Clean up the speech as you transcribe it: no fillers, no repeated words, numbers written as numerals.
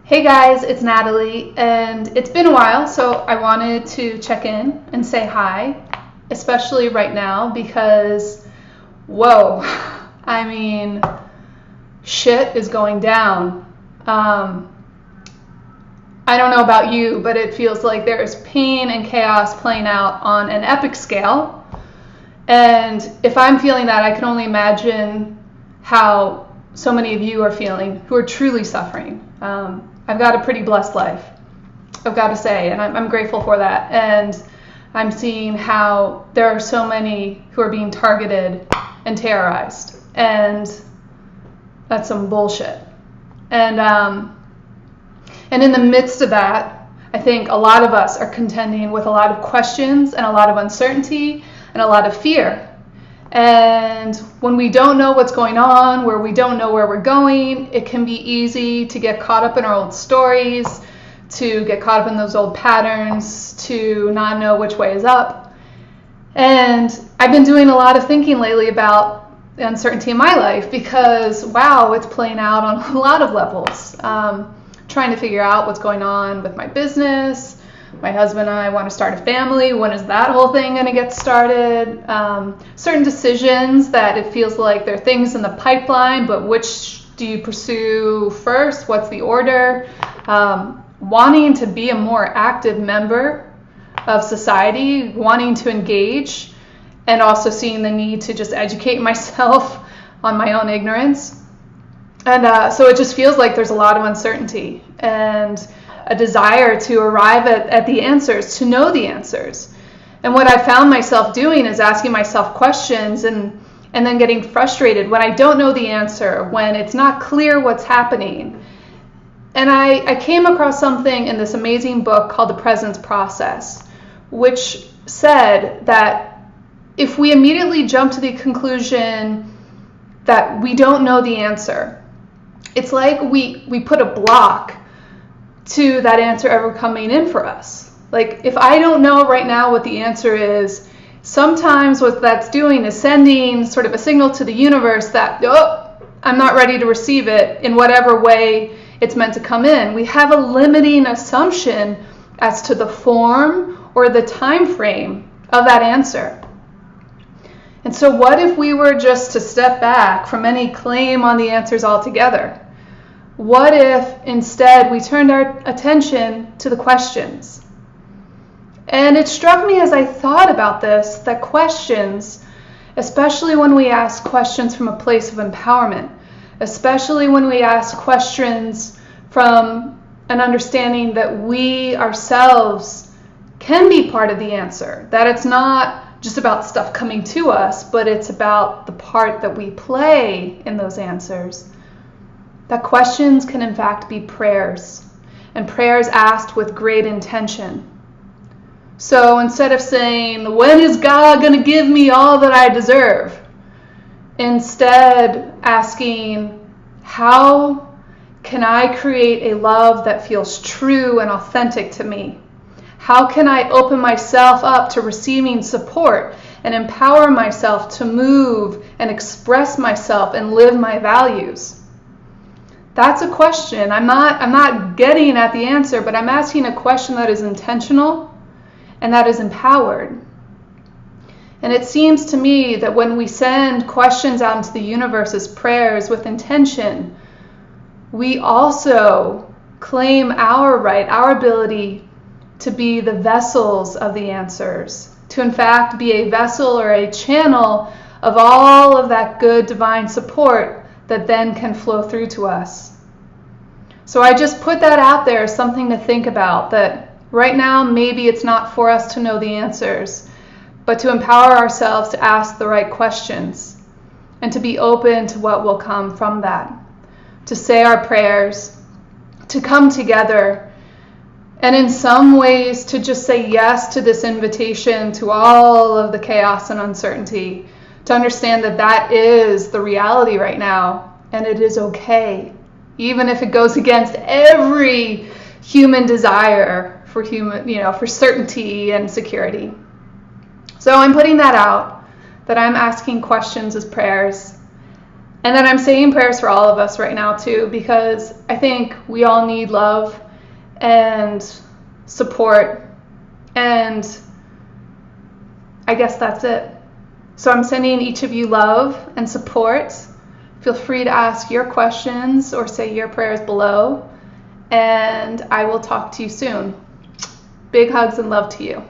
Hey guys, it's Natalie, and it's been a while, so I wanted to check in and say hi, especially right now because, whoa, I mean, shit is going down. I don't know about you, but it feels like there's pain and chaos playing out on an epic scale. And if I'm feeling that, I can only imagine how so many of you are feeling who are truly suffering. I've got a pretty blessed life, I've got to say, and I'm grateful for that. And I'm seeing how there are so many who are being targeted and terrorized, and that's some bullshit. And in the midst of that, I think a lot of us are contending with a lot of questions and a lot of uncertainty and a lot of fear. And when we don't know what's going on, where we don't know where we're going, it can be easy to get caught up in our old stories, to get caught up in those old patterns, to not know which way is up. And I've been doing a lot of thinking lately about the uncertainty in my life because, wow, it's playing out on a lot of levels. Trying to figure out what's going on with my business. My husband and I want to start a family. When is that whole thing going to get started? Certain decisions that it feels like there are things in the pipeline, but which do you pursue first? What's the order? Wanting to be a more active member of society, wanting to engage, and also seeing the need to just educate myself on my own ignorance. And so it just feels like there's a lot of uncertainty and a desire to arrive at the answers, to know the answers. And what I found myself doing is asking myself questions and then getting frustrated when I don't know the answer, when it's not clear what's happening. And I came across something in this amazing book called The Presence Process, which said that if we immediately jump to the conclusion that we don't know the answer, it's like we put a block to that answer ever coming in for us. Like, if I don't know right now what the answer is, sometimes what that's doing is sending sort of a signal to the universe that, oh, I'm not ready to receive it in whatever way it's meant to come in. We have a limiting assumption as to the form or the time frame of that answer. And so what if we were just to step back from any claim on the answers altogether? What if instead we turned our attention to the questions? And it struck me as I thought about this that questions, especially when we ask questions from a place of empowerment, especially when we ask questions from an understanding that we ourselves can be part of the answer, that it's not just about stuff coming to us, but it's about the part that we play in those answers. That questions can in fact be prayers, and prayers asked with great intention. So instead of saying, when is God going to give me all that I deserve? Instead asking, how can I create a love that feels true and authentic to me? How can I open myself up to receiving support and empower myself to move and express myself and live my values? That's a question. I'm not getting at the answer, but I'm asking a question that is intentional and that is empowered. And it seems to me that when we send questions out into the universe as prayers with intention, we also claim our right, our ability to be the vessels of the answers, to in fact be a vessel or a channel of all of that good divine support that then can flow through to us. So I just put that out there as something to think about, that right now maybe it's not for us to know the answers, but to empower ourselves to ask the right questions and to be open to what will come from that, to say our prayers, to come together, and in some ways to just say yes to this invitation to all of the chaos and uncertainty, to understand that that is the reality right now, and it is okay, even if it goes against every human desire for for certainty and security. So I'm putting that out, that I'm asking questions as prayers, And then I'm saying prayers for all of us right now too, because I think we all need love and support, and I guess that's it. So I'm sending each of you love and support. Feel free to ask your questions or say your prayers below, and I will talk to you soon. Big hugs and love to you.